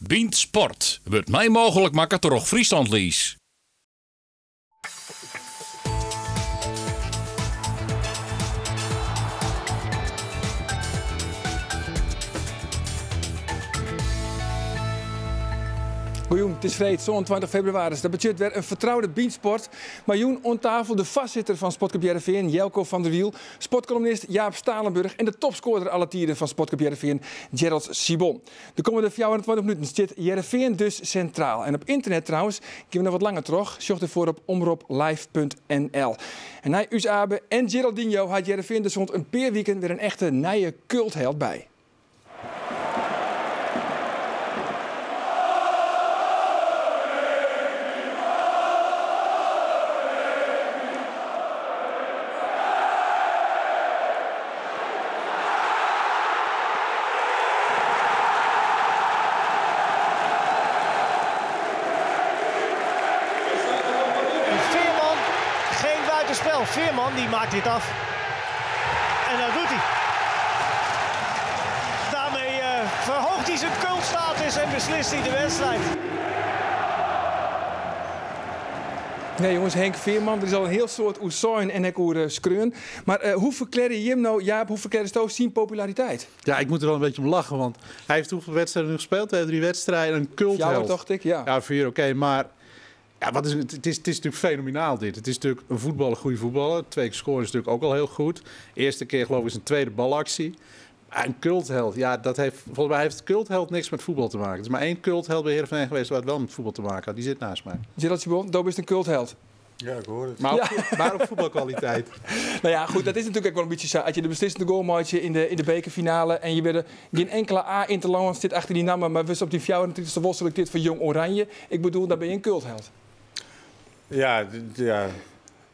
Bient Sport wordt mij mogelijk maken door Friesland Lies. Goejoen, het is vrijdag, 22 februari. Dat betekent weer een vertrouwde Biensport. Maar Joen, on tafel de vastzitter van Sportclub Heerenveen, Jelko van der Wiel. Sportcolumnist Jaap Stalenburg en de topscorer alle tijden van Sportclub Heerenveen, Gerald Sibon. De komende 24 minuten zit Heerenveen dus centraal. En op internet trouwens, gaan we nog wat langer terug. Zocht ervoor op omroplive.nl. En hij, Us Abe en Geraldinho had Heerenveen dus rond een paar weken weer een echte nieuwe cultheld bij. Veerman die maakt dit af. En dat doet hij. Daarmee verhoogt hij zijn cultstatus en beslist hij de wedstrijd. Nee jongens, Henk Veerman, er is al een heel soort oezoin en ik oer skreun. Maar hoe verklaar je hem nou, Jaap, hoe verklaar je toch zijn populariteit? Ja, ik moet er wel een beetje om lachen, want hij heeft hoeveel wedstrijden nu gespeeld? 2, 3 wedstrijden, een cultheld. Dacht ik, ja. Ja, 4, oké, maar... Ja, wat is het is natuurlijk fenomenaal dit. Het is natuurlijk een goede voetballer. 2 keer scoren is natuurlijk ook al heel goed. Eerste keer geloof ik is een tweede balactie. Een cultheld, ja, volgens mij heeft cultheld niks met voetbal te maken. Er is maar 1 cultheld bij Heerenveen geweest waar het wel met voetbal te maken had. Die zit naast mij. Gerald Sibon, dat is een cultheld. Ja, ik hoor het. Maar op voetbalkwaliteit. Nou ja, goed, dat is natuurlijk ook wel een beetje zo. Als je de beslissende goal maakt in de bekerfinale en je weer geen enkele A-interland zit achter die namen, maar we op die 24e was selecteerd voor Jong Oranje. Ik bedoel, dan ben je een cultheld. Ja,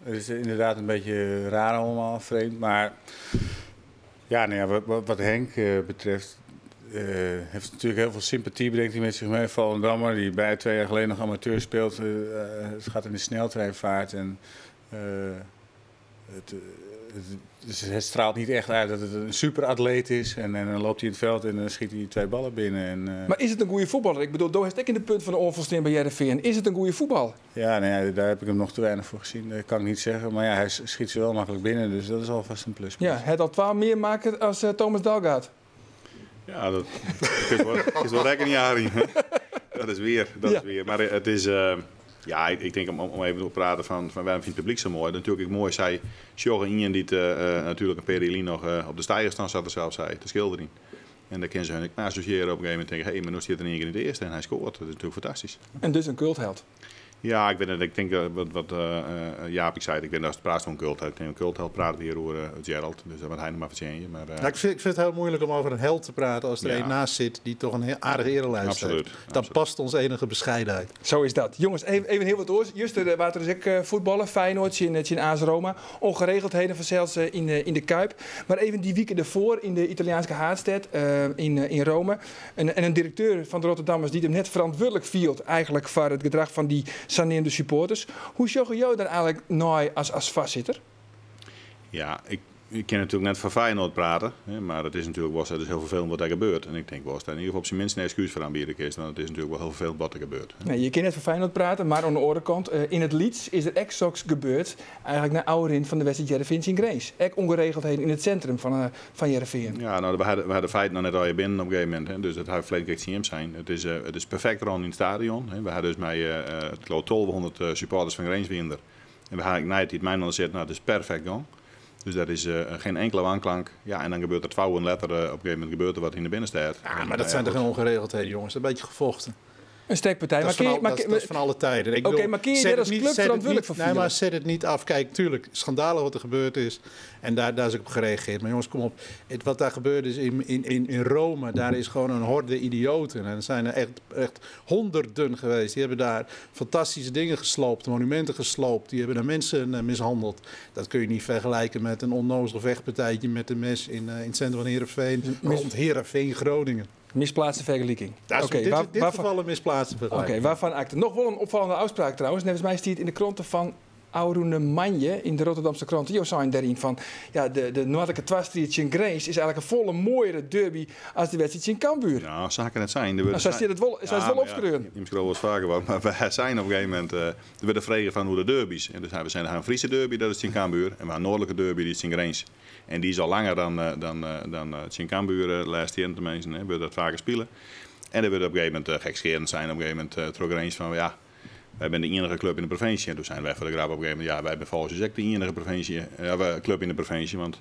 het is inderdaad een beetje raar allemaal, vreemd. Maar ja, nou ja, wat Henk betreft heeft natuurlijk heel veel sympathie, brengt hij met zich mee. Volendammer, die bij 2 jaar geleden nog amateur speelt. Het gaat in de sneltreinvaart en dus het straalt niet echt uit dat het een superatleet is. En dan loopt hij in het veld en dan schiet hij 2 ballen binnen. Maar is het een goede voetballer? Ik bedoel, daar heeft ik in de punt van de onvolsteen bij Heerenveen. Is het een goede voetbal? Ja, nou ja, daar heb ik hem nog te weinig voor gezien. Dat kan ik niet zeggen. Maar ja, hij schiet ze wel makkelijk binnen. Dus dat is alvast een pluspunt. Ja, hij had al 12 meer maken als Thomas Dalgaard. Ja, dat is wel rekenjaring. Dat is weer. Maar het is... Ja, ik denk om even te praten van waarom vindt het publiek zo mooi. Natuurlijk mooi zei Sjoggen Ingen die natuurlijk een periode nog op de stijgerstand zat er zelfs zei, te schilderen. En dan kunnen ze hun associëren op een gegeven moment en denken, hé, maar nu zit er in één keer in de eerste en hij scoort. Dat is natuurlijk fantastisch. En dus een cultheld. Ja, ik denk wat Jaap ik zei, ik denk dat het praat van cultheld. Ik denk een cultheld praten we hier over Gerald, dus wat hij nog maar verzinnen. Maar ja, ik vind het heel moeilijk om over een held te praten als er een naast zit die toch een heel aardige erelijst heeft. Dan past ons enige bescheidenheid. Zo is dat. Jongens, even heel wat oors. Juist waar er is voetballen, Feyenoord, in AS Roma. Ongeregeldheden vanzelfs in de Kuip. Maar even die weken ervoor in de Italiaanse Haardstad in Rome. En een directeur van de Rotterdammers die hem net verantwoordelijk viel eigenlijk voor het gedrag van die saneerde supporters. Hoe zorg je daar eigenlijk nou als vastzitter? Ja, ik kan natuurlijk net van Feyenoord praten, hè, maar het is natuurlijk wel dus heel vervelend wat er gebeurt. En ik denk wel dat in ieder geval op zijn minst een excuus voor aanbieden is, want het is natuurlijk wel heel vervelend wat er gebeurt. Nee, je kan net van Feyenoord praten, maar aan de andere kant, in het Lieds is er exact gebeurd, eigenlijk naar ouderin van de wedstrijd Heerenveen in Grace. Ook ongeregeldheden in het centrum van Heerenveen. Ja, nou, we hadden feiten nog net al je binnen op een gegeven moment, hè, dus dat hij verleden keer CM zijn. Het is perfect rond in het stadion. Hè. We hadden dus met, ik geloof 1200 supporters van Grace winder. En we hadden het niet mijn zitten, nou, het is perfect gang. Dus dat is geen enkele wanklank. Ja, en dan gebeurt er 2 en letter op een gegeven moment gebeurt er wat in de binnenstad. Ja, maar dat zijn toch geen ongeregeldheden, jongens. Dat is een beetje gevochten. Een sterkpartij. Dat is van alle tijden. Oké, maar kun je dit als club verantwoordelijk voor Nee, maar zet het niet af. Kijk, tuurlijk, schandalen wat er gebeurd is. En daar is ook op gereageerd. Maar jongens, kom op. Wat daar gebeurd is in Rome, daar is gewoon een horde idioten. En er zijn er echt honderden geweest. Die hebben daar fantastische dingen gesloopt, monumenten gesloopt. Die hebben daar mensen mishandeld. Dat kun je niet vergelijken met een onnozel vechtpartijtje met een mes in het centrum van Heerenveen. Rond Heerenveen, Groningen. Misplaatste vergelijking. Dat is in dit geval een misplaatste vergelijking. Oké, waarvan acte. Nog wel een opvallende uitspraak trouwens. Net als mij stiet in de kranten van Aurone Manje in de Rotterdamse krant. Die zijn daarin van, ja, de noordelijke twastriet in Grains is eigenlijk een volle mooiere derby als de wedstrijd in Cambuur. Ja, zaken het zijn. Nou, zij zit het wel opschreeuwen. Je misschien wel eens vaker wat, maar wij zijn op een gegeven moment. Er werden vragen van hoe de derbies. En dus we zijn een Friese derby, dat is in Cambuur. En we hebben een noordelijke derby, die is in Grains. En die is al langer dan in Cambuur, laatste jaar tenminste. We hebben dat vaker spelen. En er wordt op een gegeven moment gekscherend zijn. Op een gegeven moment trok er eens van, ja, wij zijn de enige club in de provincie. En toen zijn wij voor de grap op een gegeven moment, ja, wij zijn volgens ons ook de enige club in de provincie. Want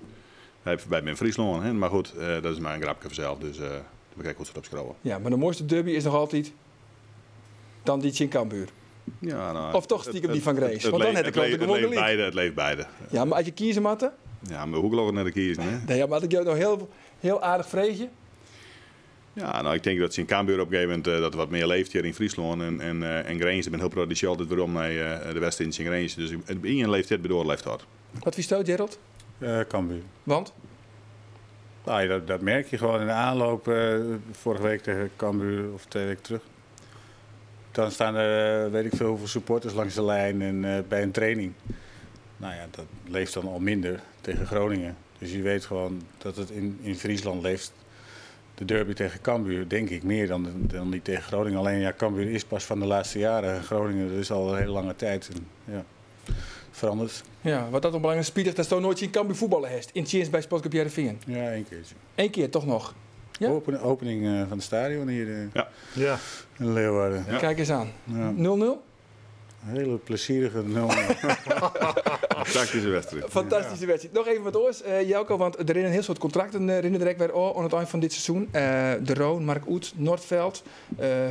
wij zijn Friesland. Hè? Maar goed, dat is maar een grapje vanzelf. Dus we kijken hoe ze het opschrouwen. Ja, maar de mooiste derby is nog altijd dan die in Cambuur. Ja, nou, Of toch stiekem die van Grace. Want dan heb ik gewoon de link. Het leeft beide. Ja, maar als je kiezen matte? Ja, maar hoe geloof ik naar de kiezen? Hè? Nee, ja, maar ik jou nog heel aardig vreesje. Ja, nou, ik denk dat ze in Cambuur op een gegeven moment dat er wat meer leeft hier in Friesland. En Grains, ik ben heel proud altijd waarom naar de West-Indisch in Grains. Dus in een leeft het, bedoel leeft hard. Wat vies jou, Gerald? Cambuur. Want? Nou, ja, dat merk je gewoon in de aanloop. Vorige week tegen Cambuur of 2 weken terug. Dan staan er weet ik veel hoeveel supporters langs de lijn en bij een training. Nou ja, dat leeft dan al minder tegen Groningen. Dus je weet gewoon dat het in Friesland leeft. De derby tegen Cambuur, denk ik, meer dan die tegen Groningen. Alleen ja, Cambuur is pas van de laatste jaren. Groningen, dat is al een hele lange tijd. En, ja, veranderd. Ja, wat dat een belangrijk spietig, dat is toch nooit in Cambuur voetballen heeft. In Tjens bij Sportclub Heerenveen. Ja, 1 keertje. 1 keer toch nog? Ja? Opening van het stadion hier Ja. in Leeuwarden. Ja. Kijk eens aan. Ja. 0-0? Een hele plezierige 0. Tactische wedstrijd. Fantastische wedstrijd. Nog even wat oors, Jelko, want er zijn een heel soort contracten direct weer aan het eind van dit seizoen. De Roon, Mark Oet, Noordveld,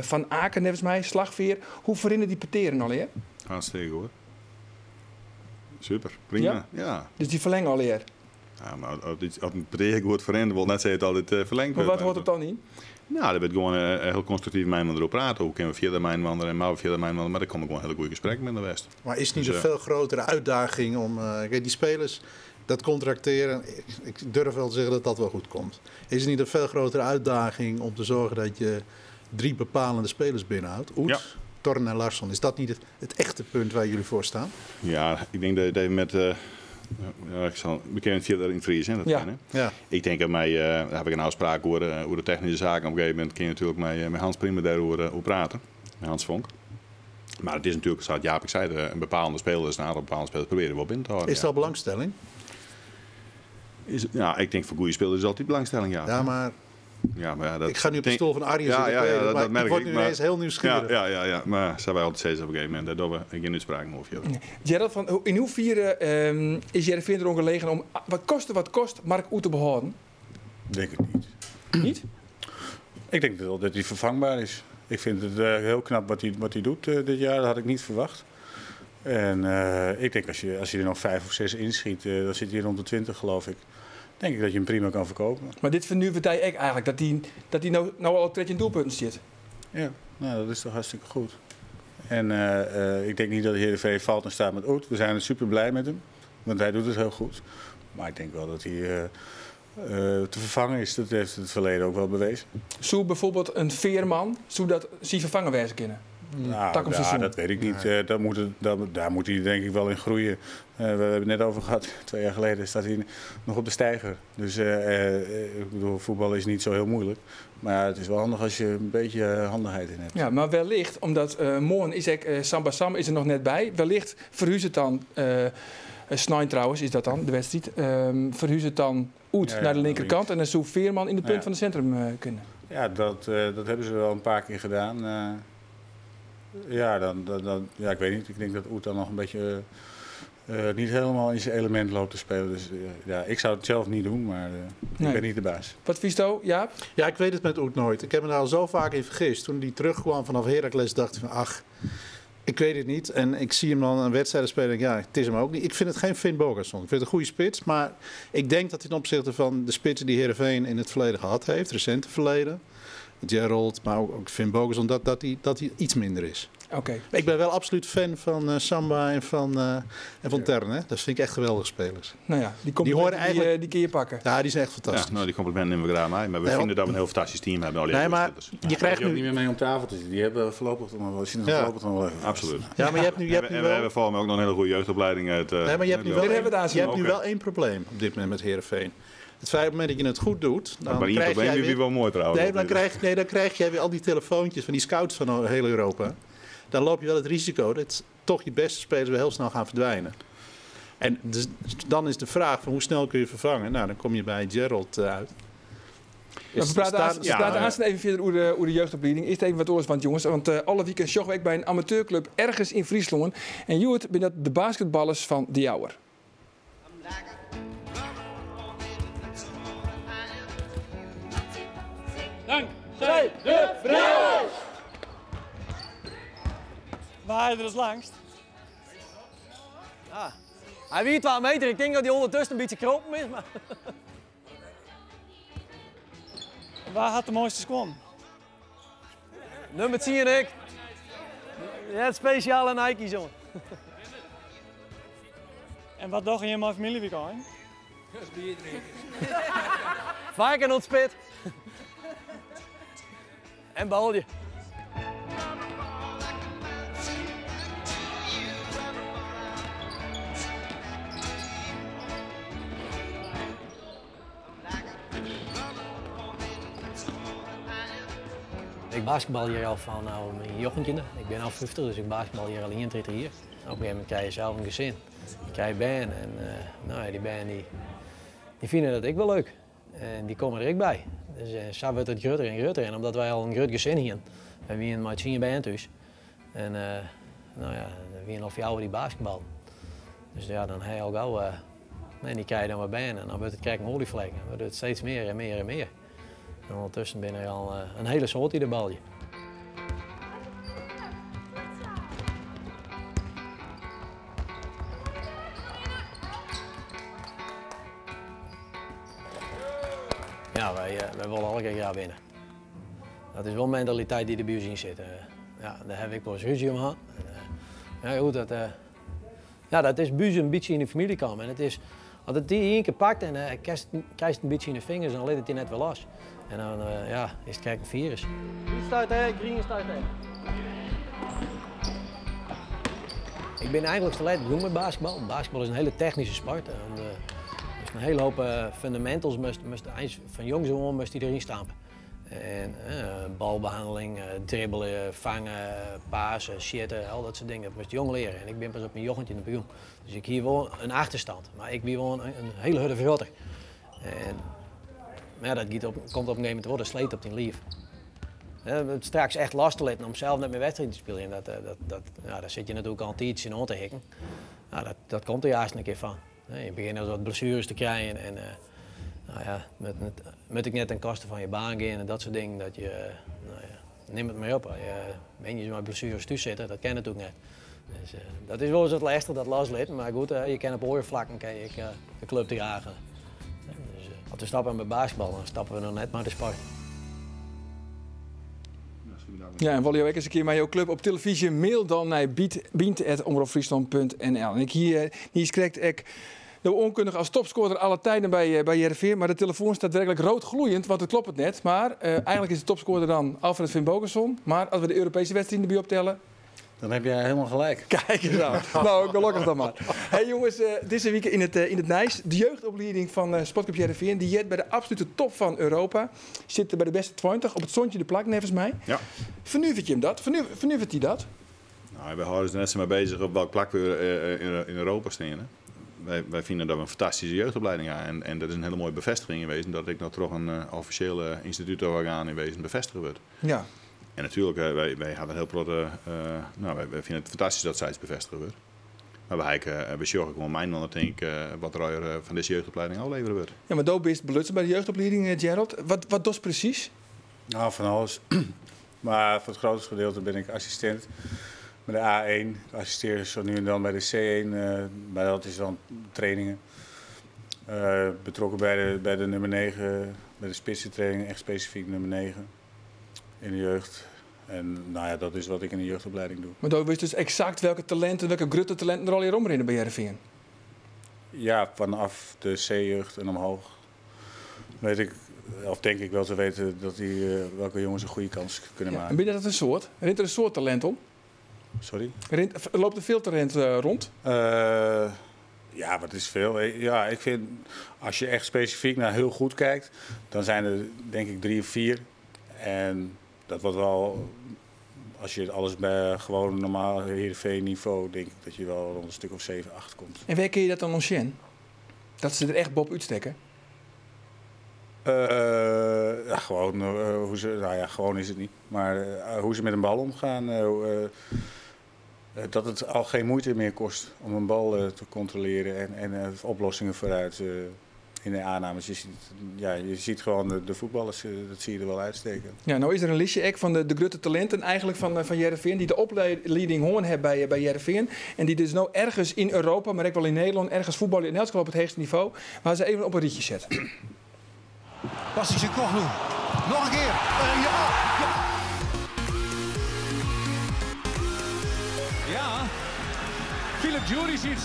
Van Aken, volgens mij, Slagveer. Hoe verinneren die parteren al eer? Hartstikke hoor. Super, prima. Ja. Dus die verlengen al eer. Ja, maar als een partij wordt veranderd, wil net zeggen dat het altijd verlengd Maar wordt. wat hoort het dan in? Nou, dat wordt gewoon heel constructief met mij erop praten. Hoe kunnen we via de mijnwandelen en maar via de mijnwandelen. Maar dan komen gewoon een hele goede gesprekken met de West. Maar is het niet Dus, een veel grotere uitdaging om die spelers dat contracteren? Ik durf wel te zeggen dat dat wel goed komt. Is het niet een veel grotere uitdaging om te zorgen dat je 3 bepalende spelers binnenhoudt? Oet, Ja. Torren en Larsson. Is dat niet het echte punt waar jullie voor staan? Ja, ik denk dat je met... ik zal bekend via in Fries, hè? Dat Ja. kennen. Ja. Ik denk dat mij, daar heb ik een afspraak over de technische zaken. Op een gegeven moment kun je natuurlijk met Hans Prima daarover praten. Met Hans Vonk. Maar het is natuurlijk, zoals Jaap ik zei, een bepaalde speler is een aantal bepaalde spelers proberen wel binnen te houden. Is er al belangstelling? Ja, ik denk voor goede spelers is altijd belangstelling, ja. Ja, maar ja, dat, ik ga nu op de stoel van Arjen Ja, zitten. ja, ik weet het, dat maar merk ik word ik, nu maar- ineens heel nieuwsgierig. Ja, maar zijn wij altijd steeds op een gegeven moment. Daar doen we geen uitspraak over. Gerald, in hoeverre is Heerenveen erom gelegen om wat kost Mark Oet te behouden? Denk het niet. Niet? Ik denk wel dat hij vervangbaar is. Ik vind het heel knap wat hij doet dit jaar. Dat had ik niet verwacht. En ik denk als je er nog 5 of 6 inschiet, dan zit hij rond de 20 geloof ik. Denk ik dat je hem prima kan verkopen. Maar dit vindt nu partij ik eigenlijk, dat hij nou al 13 doelpunten zit. Ja, nou, dat is toch hartstikke goed. En ik denk niet dat de Heerenveen valt en staat met Oet. We zijn super blij met hem, want hij doet het heel goed. Maar ik denk wel dat hij te vervangen is. Dat heeft het verleden ook wel bewezen. Zou bijvoorbeeld een Veerman, zou dat zien vervangen wezen kunnen? Nou, Tak om ja, seizoen. dat weet ik niet. Daar moet hij denk ik wel in groeien. We hebben het net over gehad. 2 jaar geleden staat hij nog op de steiger. Dus ik bedoel, voetbal is niet zo heel moeilijk. Maar ja, het is wel handig als je een beetje handigheid in hebt. Ja, maar wellicht, omdat morgen is Samba Sam is er nog net bij. Wellicht verhuist het dan, Snijn trouwens is dat dan, de wedstrijd. Verhuist het dan Oet Ja, naar de ja, linkerkant en dan zou Veerman in de punt Ja. van het centrum kunnen. Ja, dat hebben ze wel een paar keer gedaan. Ja, ik weet niet. Ik denk dat Oet dan nog een beetje niet helemaal in zijn element loopt te spelen. Dus ja, ik zou het zelf niet doen, maar Nee. ik ben niet de baas. Wat vies jou, Jaap? Ja, ik weet het met Oet nooit. Ik heb me daar al zo vaak in vergist. Toen hij terugkwam vanaf Heracles dacht ik van ach, ik weet het niet. En ik zie hem dan een wedstrijd spelen en denk ja, het is hem ook niet. Ik vind het geen Finn Bogason. Ik vind het een goede spits. Maar ik denk dat ten opzichte van de spitsen die Heerenveen in het verleden gehad heeft, recente verleden, Gerald, maar ook Finn Bogason, dat hij iets minder is. Oké. Ik ben wel absoluut fan van Samba en van Terne. Dat vind ik echt geweldige spelers. Nou ja, die kun je pakken. Ja, die zijn echt fantastisch. Ja, nou, die complimenten nemen we graag mee. Maar we vinden dat we een heel fantastisch team hebben. Nee, maar je krijgt Je ook nu... niet meer mee om tafel te zitten. Die hebben voorlopig nog wel even. Absoluut. Ja, maar je hebt nu We hebben voor me ook nog een hele goede jeugdopleiding uit. Nee, maar je hebt nu Oké. wel één probleem op dit moment met Heerenveen. Het feit op het moment dat je het goed doet, dan Maar krijg probleem jij is wel mooi trouwens. Nee, dan krijg jij weer al die telefoontjes van die scouts van heel Europa. Dan loop je wel het risico dat toch je beste spelers weer heel snel gaan verdwijnen. En dus, dan is de vraag van hoe snel kun je vervangen? Nou, dan kom je bij Gerald uit. We praten aanstaan even verder over de jeugdopleiding. Eerst even wat oors, want alle weekend sjoggen ik bij een amateurclub ergens in Friesland. En Joert ben dat de basketballers van de Jouwer. Dank zij de vrijheid! Waar er is langst? Ja. Hij wie 12 meter, ik denk dat hij ondertussen een beetje kropen is. Maar... Waar had de mooiste squam? Nummer 10 en ik. Ja, het speciale Nike, jongen. En wat dacht je in mijn familieweekend? Vaak en ontspit. En balje. Ik basketbal hier al van mijn jochentje. Ik ben al 50, dus ik basketbal hier al 31 jaar. Op een gegeven moment krijg je zelf een gezin. Je krijgt band en die band die vinden dat ik wel leuk. En die komen er ook bij. Dus zo wordt het groter en groter. En omdat wij al een groot gezin hier hebben, we een met 10 band thuis. En dan wie nog jou die basketbal. Dus ja, dan heb je al gauw, en die krijg je dan wat band en dan wordt het krijg een olievlek. Dan wordt het steeds meer en meer en meer. En ondertussen ben er al een hele soort in de balje. Ja, wij willen elke keer graag winnen. Dat is wel een mentaliteit die er bij ons in zit. Ja, daar heb ik wel eens ruzie om gehad. Ja, goed, dat is bij ons een beetje in de familie komen. En het is, als het die één keer pakt en krijgt het een beetje in de vingers, dan let het die net wel los. En dan is het kijk een virus. Wie staat er? Green staat er. Ik ben eigenlijk te laat begonnen met basketbal. Basketbal is een hele technische sport. Er is een hele hoop fundamentals, van jongs af aan moest die erin stampen. En balbehandeling, dribbelen, vangen, pasen, shitten, al dat soort dingen. Dat moest jong leren. En ik ben pas op mijn jochentje in de begin. Dus ik hier wel een achterstand. Maar ik ben wel een hele harde verrotter. Maar ja, dat komt op een gegeven moment worden sleet op die lief. Het straks echt last te letten om zelf net meer wedstrijd te spelen. En daar zit je natuurlijk al een tijdje in aan te hikken. Dat komt er juist een keer van. Je begint al wat blessures te krijgen en met ik net ten koste van je baan gaan en dat soort dingen. Dat je, neem het maar op. Ben je maar blessures thuis zitten, dat ken je natuurlijk net. Dus, dat is wel eens wat lastig, dat loslaten. Maar goed, je kan op oorvlakken de club dragen. Dus, als we stappen met basketbal, dan stappen we nog net maar de sport. Ja, en wil je ook eens een keer met jouw club op televisie, mail dan naar biend@omroepfriesland.nl. En ik hier krijg ik de onkundige als topscorer alle tijden bij Heerenveen, maar de telefoon staat werkelijk rood gloeiend, want het klopt het net. Maar eigenlijk is de topscorer dan Alfred Finn Bogason. Maar als we de Europese wedstrijden erbij optellen, Dan heb jij helemaal gelijk. kijk eens aan. Nou, gelukkig dan maar. Hey jongens, deze week in het Nijs. De jeugdopleiding van Sportclub Heerenveen, die zit bij de absolute top van Europa. Zit bij de beste 20, op het zonnetje de plak, nevens mij. Ja. Vernuivert je hem dat? Vernuivert hij dat? Nou, we houden ons net zo mee bezig op welk plak we in Europa staan. Hè? Wij vinden dat we een fantastische jeugdopleiding hebben. En dat is een hele mooie bevestiging in wezen. Dat ik nog toch een officiële instituutorgaan in wezen bevestigen wordt. Ja. En natuurlijk, wij hebben heel grote. Wij vinden het fantastisch dat zij het bevestigen wordt. Maar we zorgen gewoon mijn man, denk ik, wat er van deze jeugdopleiding afleveren wordt. Ja, maar Doop is belutsen bij de jeugdopleiding, Gerald. Wat doet precies? Nou, van alles. Maar voor het grootste gedeelte ben ik assistent bij de A1. Ik assisteer zo nu en dan bij de C1. Bij dat is dan trainingen. Betrokken bij de nummer 9, bij de spitsentraining, echt specifiek nummer 9 in de jeugd. En nou ja, dat is wat ik in de jeugdopleiding doe. Maar dan wist dus exact welke talenten, welke grutte talenten er al hier omrennen bij Heerenveen. Ja, vanaf de C-jeugd en omhoog weet ik, of denk ik wel te weten dat welke jongens een goede kans kunnen En maken. ben je dat een soort? Rent er een soort talent om? Sorry? Loopt er veel talent rond? Ja, wat is veel? Ja, ik vind, als je echt specifiek naar heel goed kijkt, dan zijn er denk ik 3 of 4. En dat wordt wel, als je alles bij gewoon normaal Heerenveen niveau, denk ik dat je wel rond een stuk of 7, 8 komt. En waar kun je dat dan ontzetten? Dat ze er echt bob uitsteken? Ja, gewoon hoe ze, nou ja, gewoon is het niet. Maar hoe ze met een bal omgaan. Dat het al geen moeite meer kost om een bal te controleren en oplossingen vooruit in de aannames. Je ziet gewoon de voetballers, dat zie je er wel uitsteken. Ja, nou is er een listje van de grutte talenten eigenlijk van Heerenveen die de opleiding hoorn hebben bij Heerenveen. En die dus nou ergens in Europa, maar ook wel in Nederland, ergens voetballen in elk geval op het hoogste niveau, waar ze even op een rietje zetten. Bastisch en Koglu. Nog een keer. Ja, Filip Juricic.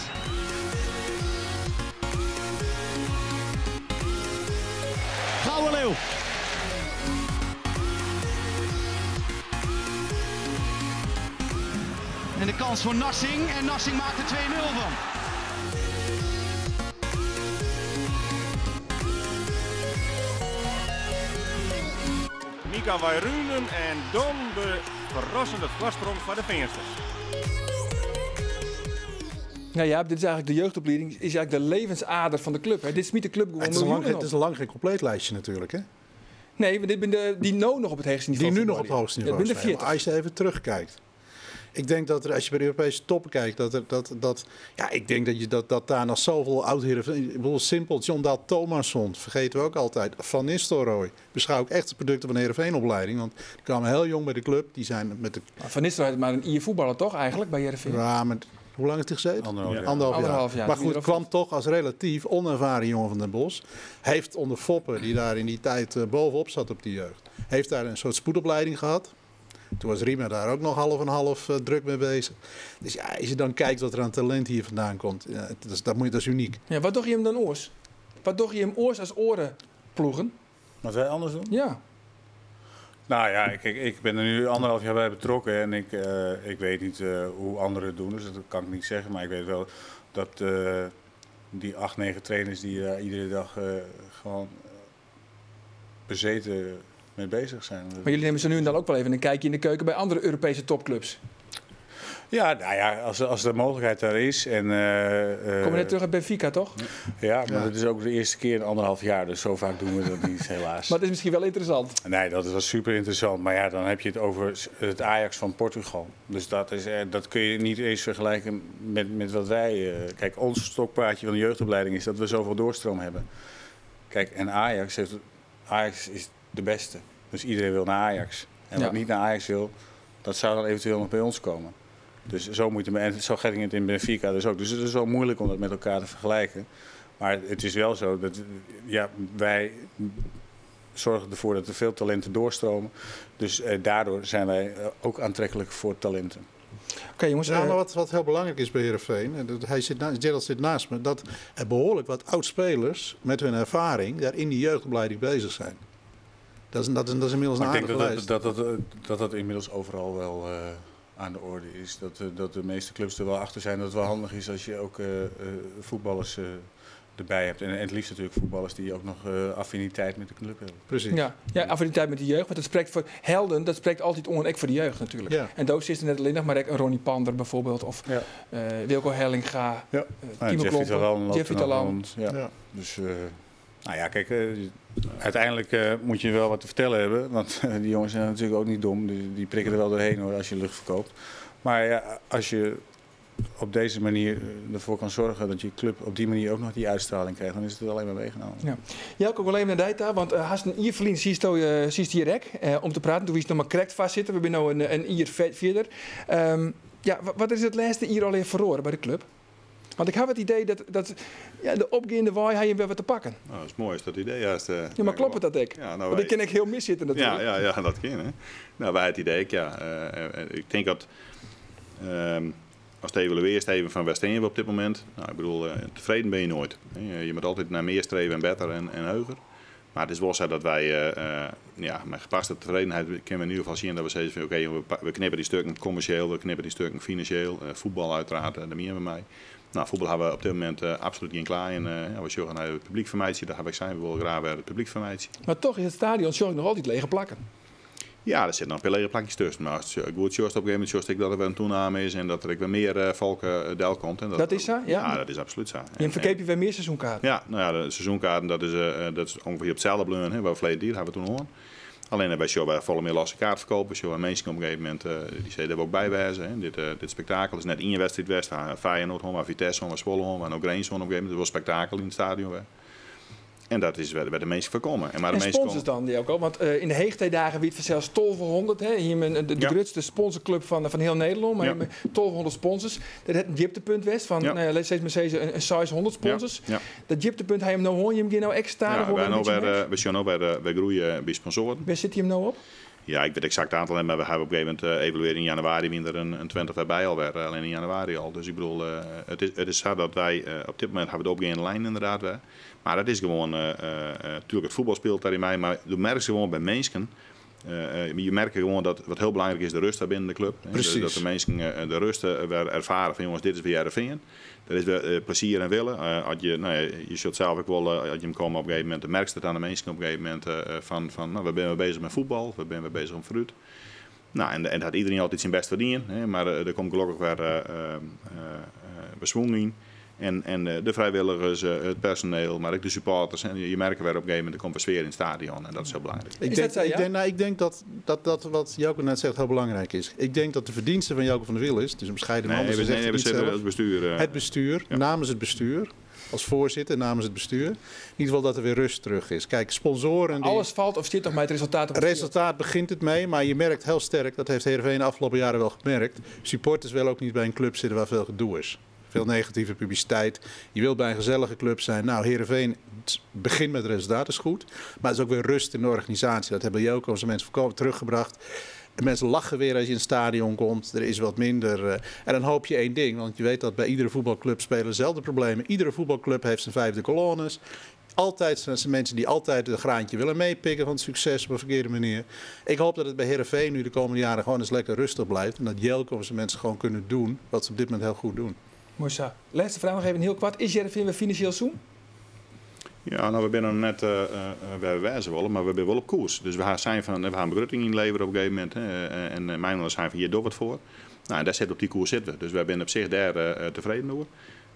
Gouden leeuw. En de kans voor Narsing. En Narsing maakt er 2-0 van. Mika Wijrunen en dan de verrassende voorsprong van de Veensters. Nou ja, dit is eigenlijk de jeugdopleiding, is eigenlijk de levensader van de club. Hè. Dit smiet de club gewoon Het is een lang geen compleet lijstje natuurlijk, hè? Nee, maar dit ben die nou nog op het hoogste niveau. Die nu nog op het hoogste niveau ja, zijn. Maar als je even terugkijkt. Ik denk dat er, als je bij de Europese toppen kijkt, ik denk dat daar nog zoveel oud-heren. Ik bedoel, simpel, John Dahl Thomasson, vergeten we ook altijd. Van Nistelrooy, beschouw ik echt de producten van de Heerenveen-opleiding. Want die kwamen heel jong bij de club. Die zijn met de... Van Nistelrooy is maar een IE-voetballer toch eigenlijk bij Heerenveen? Ja, maar hoe lang heeft hij gezeten? Anderhalf jaar. Maar goed, kwam toch als relatief onervaren jongen van den Bosch. Heeft onder Foppen, die daar in die tijd bovenop zat op die jeugd, heeft daar een soort spoedopleiding gehad. Toen was Riemer daar ook nog half en half druk mee bezig. Dus ja, als je dan kijkt wat er aan talent hier vandaan komt, ja, dat is uniek. Ja, wat doe je hem dan oors? Wat doe je hem oors als oren ploegen? Wat wij anders doen? Ja. Nou ja, ik ben er nu 1,5 jaar bij betrokken en ik weet niet hoe anderen het doen, dus dat kan ik niet zeggen. Maar ik weet wel dat die 8, 9 trainers die iedere dag gewoon bezeten mee bezig zijn. Maar jullie nemen zo nu en dan ook wel even een kijkje in de keuken bij andere Europese topclubs. Ja, nou ja, als de mogelijkheid daar is. En, Kom je net terug uit Benfica, toch? Ja, maar dat is ook de eerste keer in 1,5 jaar. Dus zo vaak doen we dat niet, helaas. Maar het is misschien wel interessant. Nee, dat was super interessant. Maar ja, dan heb je het over het Ajax van Portugal. Dus dat kun je niet eens vergelijken met wat wij... Kijk, ons stokpaardje van de jeugdopleiding is dat we zoveel doorstroom hebben. Kijk, en Ajax is de beste. Dus iedereen wil naar Ajax. En wat niet naar Ajax wil, dat zou dan eventueel nog bij ons komen. Dus zo moet je, en zo ging het in Benfica dus ook. Dus het is wel moeilijk om dat met elkaar te vergelijken. Maar het is wel zo dat wij zorgen ervoor dat er veel talenten doorstromen. Dus daardoor zijn wij ook aantrekkelijk voor talenten. Oké, jongens. Wat heel belangrijk is bij Heerenveen, en Gerald zit naast me, dat er behoorlijk wat oud-spelers met hun ervaring daar in die jeugdopleiding bezig zijn. Dat is inmiddels een aardige lijst. Ik denk dat inmiddels overal wel aan de orde is. Dat de meeste clubs er wel achter zijn dat het wel handig is als je ook voetballers erbij hebt. En het liefst natuurlijk voetballers die ook nog affiniteit met de club hebben. Precies. Ja, affiniteit met de jeugd. Want dat spreekt voor helden, dat spreekt altijd ongeveer voor de jeugd natuurlijk. Ja. En Doos is er net alleen nog maar een Ronnie Pander bijvoorbeeld. Of Wilco Hellinga, Timo Klompen, Jeffrey Talan. Ja. Dus... nou ja, kijk, uiteindelijk moet je wel wat te vertellen hebben. Want die jongens zijn natuurlijk ook niet dom. Die prikken er wel doorheen hoor, als je lucht verkoopt. Maar ja, als je op deze manier ervoor kan zorgen dat je club op die manier ook nog die uitstraling krijgt, dan is het alleen maar meegenomen. Ja, Jelko, wel even naar Dijta, want haast een ier verliezen zie je hier rek om te praten. Toen is het nog maar correct vastzitten. We zijn nu een ier verder. Wat is het laatste ier al even verloren bij de club? Want ik heb het idee dat de opgaande waai hij hem weer wat te pakken. Nou, dat is mooi, is dat idee. Juist, ja, maar klopt het dat ik? Ja, want ik ken ik heel mis zitten natuurlijk. Ja, dat kan. Hè. Nou, wij het idee, ik denk dat als je evalueert even van waar staan we op dit moment. Nou, ik bedoel, tevreden ben je nooit. Je moet altijd naar meer streven en beter en hoger. Maar het is wel zo dat wij met gepaste tevredenheid kunnen we in ieder geval zien dat we zeggen van oké, we knippen die stukken commercieel, we knippen die stukken financieel, voetbal uiteraard, daar meer bij mij. Nou, voetbal hebben we op dit moment absoluut geen klaar. En we zorgen naar het publiekformatie, daar heb ik zijn, we willen graag weer het publiekformatie. Maar toch is het stadion nog altijd lege plakken. Ja, er zitten nog een paar lege plakjes tussen. Maar als het goed op een gegeven moment zorgt dat er weer een toename is en dat er weer meer volk del komt. En dat is zo? Ja, dat is absoluut zo. En verkeep je weer meer seizoenkaarten? Ja, nou ja, de seizoenkaarten dat is ongeveer op hetzelfde bleun, waar we verleden jaar hebben we toen horen. Alleen bij show volle meer losse kaart verkopen. Show mensen op een gegeven moment die zeiden er ook bijwijzen. Dit spektakel is net in je wedstrijd West, Feyenoord, waar Vitesse, waar Zwolle, waar ook Grains op een gegeven moment. Er was spektakel in het stadion. En dat is waar de mensen voorkomen. En sponsors dan, die ook al? Want in de heegtijdagen wie het zelfs 1200, hè? Hier de grootste sponsorclub van heel Nederland, maar 1200 sponsors. Dat het een dieptepunt was van, let's say maar zeggen, een size 100 sponsors. Ja. Dat dieptepunt, hij hem nou hoor je hem nou extra? Ja, we zijn nou bij groeien bij sponsoren. Waar zit hij hem nou op? Ja, ik weet exact het aantal, maar we hebben op een gegeven moment evalueren in januari minder een 20 erbij al werden, alleen in januari al. Dus ik bedoel, het is zo dat wij op dit moment hebben we de opgaande lijn inderdaad weer. Maar dat is gewoon, natuurlijk het voetbal speelt daarin mij, maar je merkt gewoon bij mensen, je merkt gewoon dat wat heel belangrijk is de rust daar binnen de club. Precies. Dat de mensen de rust weer ervaren van jongens, dit is weer Heerenveen. Dat is weer plezier en willen. Je zult zelf ook wel, als je hem komt op een gegeven moment, dan merk je het aan de mensen op een gegeven moment van we zijn bezig met voetbal, we zijn bezig om fruit. Nou, en dat had iedereen altijd zijn best verdienen, maar er komt gelukkig weer bezwong in. En de vrijwilligers, het personeel, maar ook de supporters. En je merkt weer op een gegeven moment, er komt een sfeer in het stadion. En dat is heel belangrijk. Ik denk dat wat Jouko net zegt heel belangrijk is. Ik denk dat de verdienste van Jouko van der Wiel is, dus een bescheiden man. We zitten het bestuur. Het bestuur, namens het bestuur. Als voorzitter, namens het bestuur. In ieder geval dat er weer rust terug is. Kijk, sponsoren... Alles valt of zit toch met het resultaat op het resultaat begint het mee, maar je merkt heel sterk, dat heeft Heerenveen de afgelopen jaren wel gemerkt. Supporters willen ook niet bij een club zitten waar veel gedoe is. Veel negatieve publiciteit. Je wilt bij een gezellige club zijn. Nou, Heerenveen begint met het resultaat, is goed. Maar het is ook weer rust in de organisatie. Dat hebben Jouko en zijn mensen teruggebracht. De mensen lachen weer als je in het stadion komt. Er is wat minder. En dan hoop je één ding. Want je weet dat bij iedere voetbalclub spelen dezelfde problemen. Iedere voetbalclub heeft zijn vijfde kolonnes. Altijd zijn er mensen die altijd een graantje willen meepikken van het succes op een verkeerde manier. Ik hoop dat het bij Heerenveen nu de komende jaren gewoon eens lekker rustig blijft. En dat Jelko en zijn mensen gewoon kunnen doen wat ze op dit moment heel goed doen. Mooi zo. Laatste vraag nog even heel kwart. Is Heerenveen weer financieel zoen? Ja, nou, we zijn nog net bij wijze wel, maar we zijn wel op koers. Dus we gaan een begrutting inleveren op een gegeven moment. En mijn zijn van hier door wat voor. Nou, en daar zit op die koers zitten we. Dus wij zijn op zich daar tevreden over.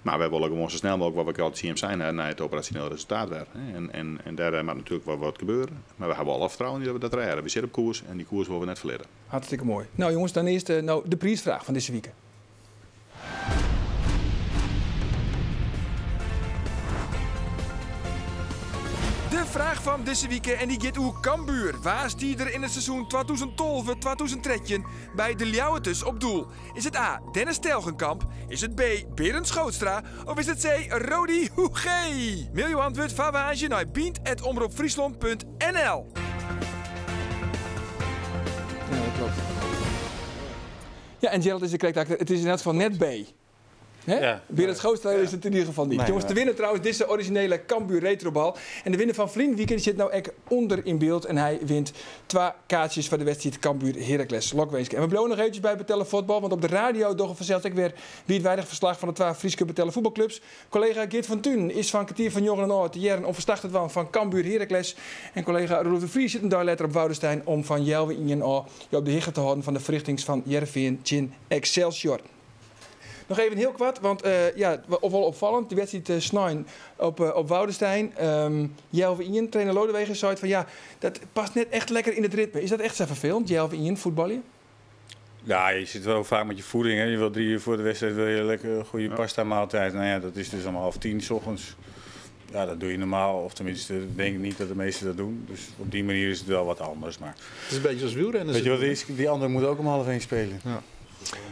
Maar wij willen gewoon zo snel mogelijk, wat we altijd zien zijn, naar het operationeel resultaat weer. En daar moet natuurlijk wel wat gebeuren. Maar we hebben alle vertrouwen dat we dat redden. We zitten op koers en die koers willen we net verleden. Hartstikke mooi. Nou jongens, dan eerst de prijsvraag van deze week. De vraag van deze week en die gaat hoe Cambuur. Waar die er in het seizoen 2012-2013 bij de Ljouwertus op doel? Is het A. Dennis Telgenkamp? Is het B. Berend Schootstra? Of is het C. Rodi Hoegé? Mail je antwoord van naar bient@omroepfriesland.nl. Ja, dat klopt. Ja, en Gerald is het is in het geval net B. Ja, Berend Schootstra is het in ieder geval niet. Nee, jongens, de winnaar trouwens, dit is de originele Cambuur Retrobal. En de winnaar van Vlien Weekend zit nou echt onder in beeld. En hij wint 2 kaartjes voor de wedstrijd Cambuur Heracles Lokweenske. En we blijven nog eventjes bij Betellen Voetbal. Want op de radio toch vanzelf ik weer wijdweidig verslag van de 2 Frieske Betellen voetbalclubs. Collega Geert van Thun is van kwartier van Jongen en Oort te jaren om verslag te doen van Cambuur Heracles. En collega Roelof de Vries zit een daar letter op Woudenstein om van Jelwe in en O je op de higge te houden van de verrichtings van Heerenveen Chin Excelsior. Nog even heel kwart, want wel opvallend. De wedstrijd snijn op Woudenstein. Jelve Ian, trainer Lodewegen, zei van ja, dat past net echt lekker in het ritme. Is dat echt zo vervelend, Jelve Ian, voetballen? Ja, je zit wel vaak met je voeding. Hè. Je wil 3 uur voor de wedstrijd wil je lekker goede pasta maaltijd. Nou ja, dat is dus om 9:30 's ochtends. Ja, dat doe je normaal. Of tenminste, denk ik niet dat de meesten dat doen. Dus op die manier is het wel wat anders. Maar het is een beetje als wielrennen. Weet je wat, die anderen moeten ook om 12:30 spelen. Ja.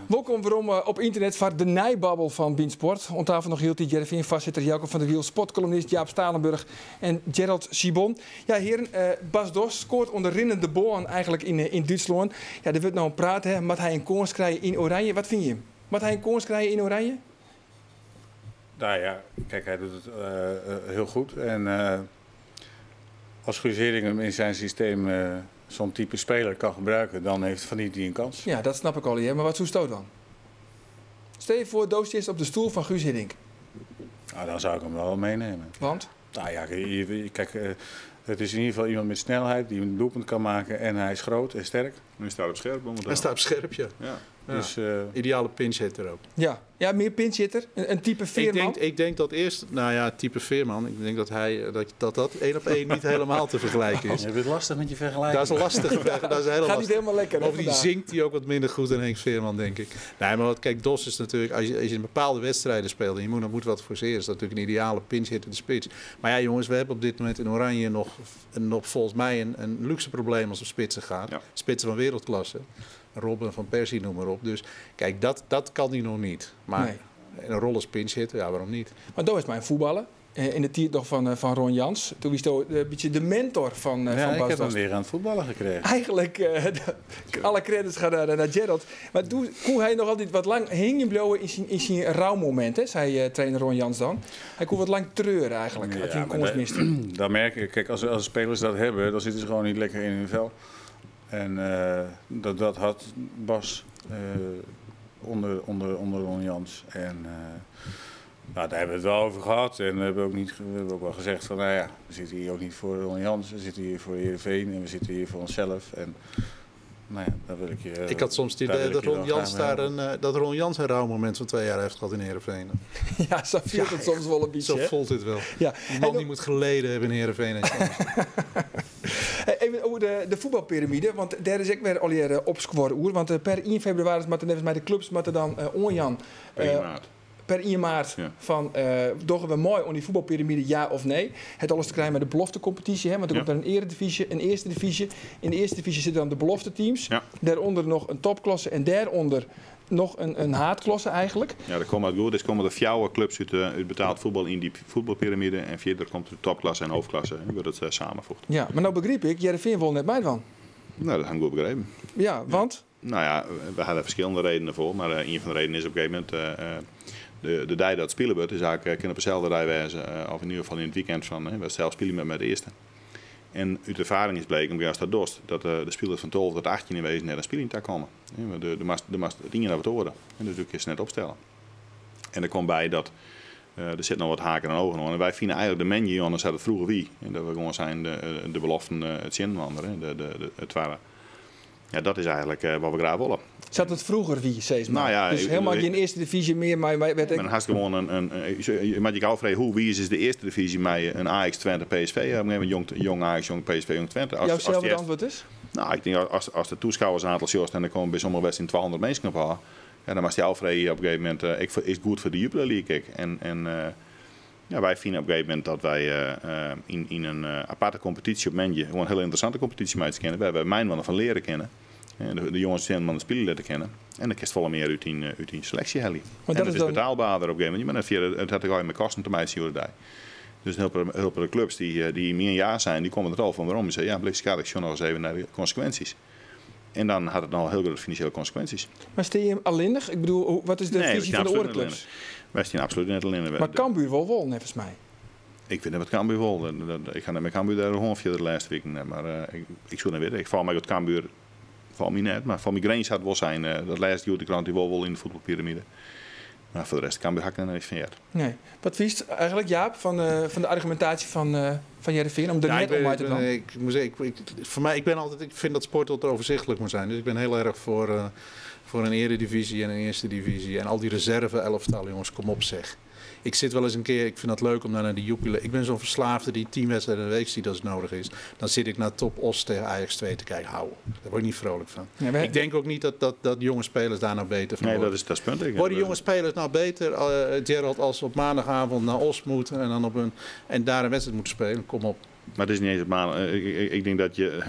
Welkom waarom op internet voor de nijbabbel van Beansport. Om tafel nog heel die Jervin vastzitter Jelko van der Wiel, sportcolumnist Jaap Stalenburg en Gerald Sibon. Ja, heren, Bas Dost scoort onder rinnende boon eigenlijk in Duitsland. Ja, er wordt nou een praat, hè. Moet hij een kans krijgen in Oranje? Wat vind je? Moet hij een kans krijgen in Oranje? Nou ja, kijk, hij doet het heel goed. En als Guus Hiddink hem in zijn systeem zo'n type speler kan gebruiken, dan heeft Van Niekerk een kans. Ja, dat snap ik al, hè. Maar wat zoest dan? Stel je voor, Dost is op de stoel van Guus Hiddink. Nou, dan zou ik hem wel meenemen. Want? Nou ja, kijk, het is in ieder geval iemand met snelheid die een doelpunt kan maken en hij is groot en sterk. Nu staat op scherp momenteel. Hij staat op scherp, ja. Dus, ideale pinch-hitter ook. Ja, meer pinch-hitter. Een type Veerman. Ik denk dat eerst, nou ja, type Veerman. Ik denk dat dat 1 op 1 niet helemaal te vergelijken is. Je hebt het lastig met je vergelijking. Dat is lastig. Dat is heel Gaat niet helemaal lekker. Over die zingt hij ook wat minder goed dan Henk Veerman, denk ik. Nee, maar kijk, Dos is natuurlijk, als je in bepaalde wedstrijden speelt en je moet wat forceren, is dat natuurlijk een ideale pinch-hitter de spits. Maar ja, jongens, we hebben op dit moment in Oranje nog volgens mij een luxe probleem als het spitsen gaat. Ja. Spitsen van wereldklasse. Robben van Persie, noem maar op. Dus kijk, dat kan hij nog niet. Maar een rol als pinch hitter, ja, waarom niet? Maar dat is mijn voetballen. In de tijd nog van Ron Jans. Toen was hij een beetje de mentor van Bas Dost. Ik heb hem weer aan het voetballen gekregen. Eigenlijk, alle credits gaan naar Gerald. Maar hoe hij nog altijd wat lang hing je blowen in zijn rouwmoment, hè, zei trainer Ron Jans dan. Hij kon wat lang treuren eigenlijk. Ja, had hij een kans miste. Dan merk ik, kijk, als spelers dat hebben, dan zitten ze gewoon niet lekker in hun vel. En dat had Bas onder Ron Jans. En nou, daar hebben we het wel over gehad. En we hebben ook wel gezegd van, nou ja, we zitten hier ook niet voor Ron Jans. We zitten hier voor Heerenveen en we zitten hier voor onszelf. En nou ja, daar wil ik je... Ik had soms het idee dat Ron Jans een rouwmoment van 2 jaar heeft gehad in Heerenveen. Ja, zo voelt het soms wel een beetje. Zo voelt het wel. Ja. Die man die moet geleden hebben in Heerenveen. Even over de voetbalpyramide, want daar is ik weer alweer opgescoord. Want per 1 februari moeten de clubs dan onjan per 1 maart van doen we mooi om die voetbalpyramide ja of nee. Het alles te krijgen met de beloftecompetitie, hè, want er komt er een eredivisie, een eerste divisie. In de eerste divisie zitten dan de belofteteams. Ja. Daaronder nog een topklasse en daaronder nog een haatklasse eigenlijk. Ja, dat komt uit goed. Dus komen er 4 clubs uit betaald voetbal in die voetbalpyramide. En verder komt de topklasse en hoofdklasse. En wordt het samengevoegd. Ja, maar nou begreep ik, Jervin wil net mij van. Nou, dat heb ik goed begrepen. Ja, want? Nou ja, we hadden verschillende redenen voor. Maar een van de redenen is op een gegeven moment... de dag dat spelen wordt, is eigenlijk op dezelfde dag wijzen. Of in ieder geval in het weekend van we zelf spelen met de eerste. En uit ervaring is bleken, als dat Dost, dat de spelers van 12 tot 18 in wezen naar een speling te komen. De mast dingen naar het horen. En dus kun je net opstellen. En er komt bij dat er zit nog wat haken en ogen aan. En wij vinden eigenlijk de menu, anders had het vroeger wie. En dat we gewoon zijn de beloften, het zinwander, het waren. Ja, dat is eigenlijk wat we graag willen. Zat het vroeger wie, steeds maar? Nou ja, dus helemaal geen eerste divisie meer, maar werd ik... Maar dan had je gewoon maar je kan afvragen, hoe wie is de eerste divisie met een Ajax, Twente, PSV? Een jong Ajax, jong PSV, jong Twente. Jouw zelfde antwoord is? Nou, ik denk als de toeschouwersaantal zoals en dan komen bij sommige wedstrijden 1200 mensen op haar. Ja, dan was die afvragen op een gegeven moment, is goed voor de Jupiler League. Ja, wij vinden op een gegeven moment dat wij in een aparte competitie op Menje, gewoon een hele interessante competitie mee te kennen. We hebben mijn van leren kennen. De jongens zijn van de spelen leren kennen. En dan kist volle meer uit die selectie heli. En dat is betaalbaarder op een gegeven moment. Maar het had ik al met kosten te maken zien. Dus heel veel clubs die meer een jaar zijn, die komen er al van waarom. Ze zeggen, ja, blik schat ik nog eens even naar de consequenties. En dan had het nog heel grote financiële consequenties. Maar steen je alleenig? Ik bedoel, wat is de visie van de oorclubs? Wij staan absoluut net alleen. Maar Cambuur wel, volgens mij. Ik vind dat het Cambuur wel. Ik ga met Cambuur daar gewoon via de laatste weken. Maar ik zou niet weten. Ik val mij uit Cambuur. Val mij net. Maar van mijn grens had wel zijn. Dat laatste jaar de krant die wel in de voetbalpyramide. Maar voor de rest Cambuur hakken er niks van uit. Nee. Wat vies eigenlijk, Jaap, van de argumentatie van Jervin om er net om uit te doen? Ik moet zeggen, ik vind dat sport altijd overzichtelijk moet zijn. Dus ik ben heel erg voor een eredivisie en een eerste divisie. En al die reserve-elftallen, jongens, kom op zeg. Ik zit wel eens een keer, ik vind dat leuk om naar de Jupiler. Ik ben zo'n verslaafde die 10 wedstrijden in de week ziet als het nodig is. Dan zit ik naar Top Os tegen Ajax 2 te kijken. Hou, daar word ik niet vrolijk van. Ja, ik denk ook niet dat jonge spelers daar nou beter van worden. Nee, dat is het punt. Worden jonge spelers nou beter, Gerald, als ze op maandagavond naar Os moeten en dan daar een wedstrijd moeten spelen? Kom op. Maar het is niet eens op maandag. Ik denk dat je...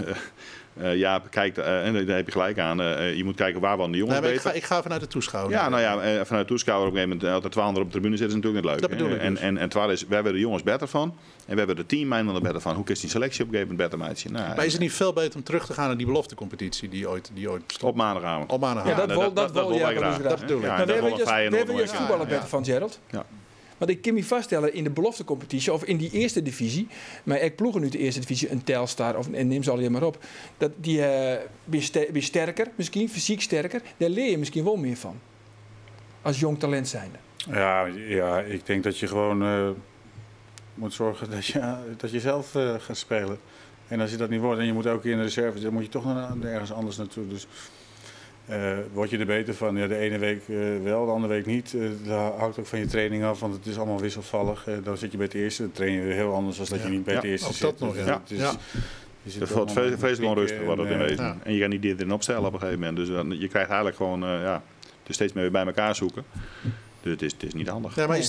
Ja, kijkt, en daar heb je gelijk aan. Je moet kijken waar waren de jongens beter. Ik ga vanuit de toeschouwer. Ja, nou ja, vanuit de toeschouwer op een gegeven moment altijd 200 op de tribune zitten is natuurlijk niet leuk. Dat bedoel ik dus. En het waar is, we hebben de jongens beter van. En we hebben de team er beter van. Hoe kun je die selectie op een gegeven moment beter maken? Nou, maar is het niet veel beter om terug te gaan naar die beloftecompetitie die ooit bestond? Op maandagavond. Op maandagavond. Ja, dat wil jij graag. Dat bedoel ik. Maar we hebben je voetballer beter van, Gerald. Ja. Want ik kan me vaststellen in de beloftecompetitie of in die eerste divisie, maar ik ploegen nu de eerste divisie, een Telstar en neem ze al maar op, dat die ben sterker, misschien fysiek sterker, daar leer je misschien wel meer van. Als jong talent zijnde. Ja, ik denk dat je gewoon moet zorgen dat je zelf gaat spelen. En als je dat niet wordt en je moet elke keer in de reserve, dan moet je toch ergens anders naartoe. Dus word je er beter van? Ja, de ene week wel, de andere week niet. Dat hangt ook van je training af, want het is allemaal wisselvallig. Dan zit je bij het eerste, dan train je weer heel anders dan dat je niet bij het eerste zit. Dat nog, ja. Het wordt vreselijk onrustig wat dat in wezen. Ja. En je gaat niet dit erin opstellen op een gegeven moment. Dus je krijgt eigenlijk gewoon dus steeds meer bij elkaar zoeken. Dus het is niet handig. Ja, maar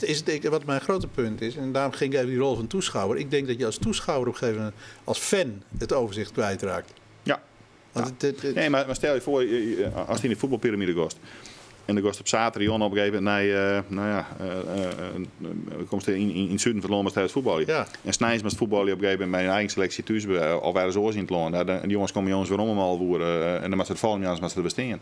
wat mijn grote punt is, en daarom ging ik even die rol van toeschouwer. Ik denk dat je als toeschouwer op een gegeven moment als fan het overzicht kwijtraakt. Ja. Nee, maar stel je voor, als die in de voetbalpyramide kost. En dan kost op zaterdag op een gegeven moment, komt er in het zuiden van Londen het voetballen. Ja. En Snijs met voetballen op een gegeven moment bij een eigen selectie thuis of waar ze oors in het loon. De jongens komen jongens waarom allemaal voeren en dan moet ze het volgende jaar ze besteden.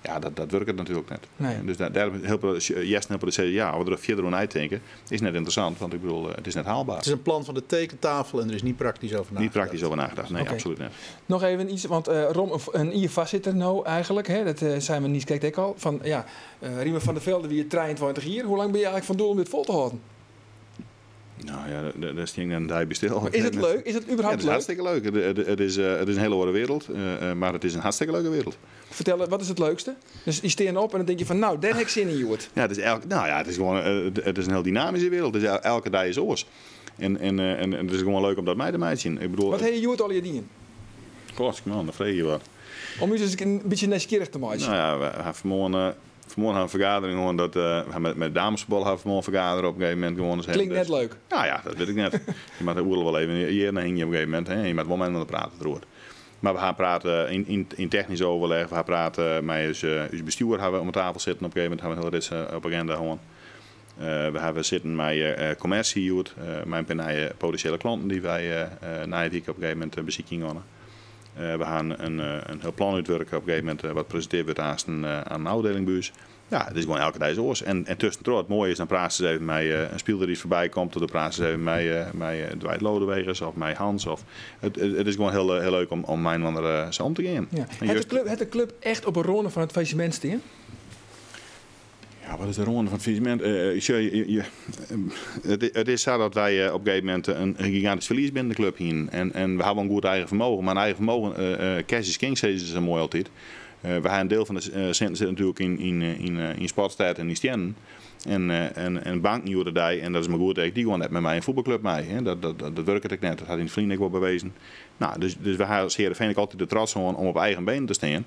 Ja, dat werkt het natuurlijk net. Nee. Dus daar helpen de CDA, we er verder aan uitdenken, is net interessant, want ik bedoel, het is net haalbaar. Het is een plan van de tekentafel en er is niet praktisch over nagedacht. Niet praktisch over nagedacht, nee, absoluut niet. Nog even iets, want Rom, een IFAS zit er nou eigenlijk, hè? Dat zijn we niet, kijk ik al, van Riemen van der Velde, wie 23 hier. Hoe lang ben je eigenlijk van doel om dit vol te houden? Nou ja, dat is een duibje stil. Is het leuk? Is het überhaupt leuk? Het is hartstikke leuk. Het is een hele andere wereld, maar het is een hartstikke leuke wereld. Vertel, wat is het leukste? Dus je staat op en dan denk je van, nou, daar heb ik zin in, Joert. Ja, het is gewoon het is een heel dynamische wereld. Dus elke dag is oors. En het is gewoon leuk om dat mij te zien. Ik bedoel, wat heb je Joert al je dienen? Kost, man, dan vreeg je wat. Om u eens een beetje nieuwsgierig te maken. Nou ja, we hebben vanmorgen een vergadering gewoon dat we met damesvoetbal hebben vanmorgen vergaderen op een gegeven moment gewoon. Klinkt net leuk. Nou ja, dat weet ik net. Je moet de oorlog wel even hier naar heen op een gegeven moment. Hè. Je moet wel met elkaar praten erover. Maar we gaan praten in technisch overleg. We gaan praten met ons bestuur hebben we om de tafel zitten. Op een gegeven moment hebben we heel dit op agenda gewoon. We hebben zitten met commercie, met een potentiële klanten die wij na het week op een gegeven moment bezieken gaan. We gaan een heel plan uitwerken op een gegeven moment wat presenteerd wordt aan een afdelingbuurs. Ja, het is gewoon elke dag oors. En tussendoor, het mooie is, dan praten ze even met een speler die voorbij komt. Of dan praten ze even met Dwight Lodewegers of met Hans. Het is gewoon heel leuk om mijn anderen zo om te gaan. Ja. Het de club echt op een ronde van het faillissement staan? Ja, wat is de ronde van het faillissement? Het is zo dat wij op een gegeven moment een gigantisch verlies binnen de club hier. En we hebben een goed eigen vermogen. Maar een eigen vermogen, cash is king, zeggen ze mooi altijd. We hebben een deel van de centen zit natuurlijk in Sportstad en in Stjernen. En banken hier erbij. En dat is maar goed dat ik die gewoon net met mij een voetbalclub mee. Dat werkt ik net. Dat had in het vrienden ook wel bewezen. Nou, dus we hebben als Heerenveen ik altijd de trots om op eigen benen te staan.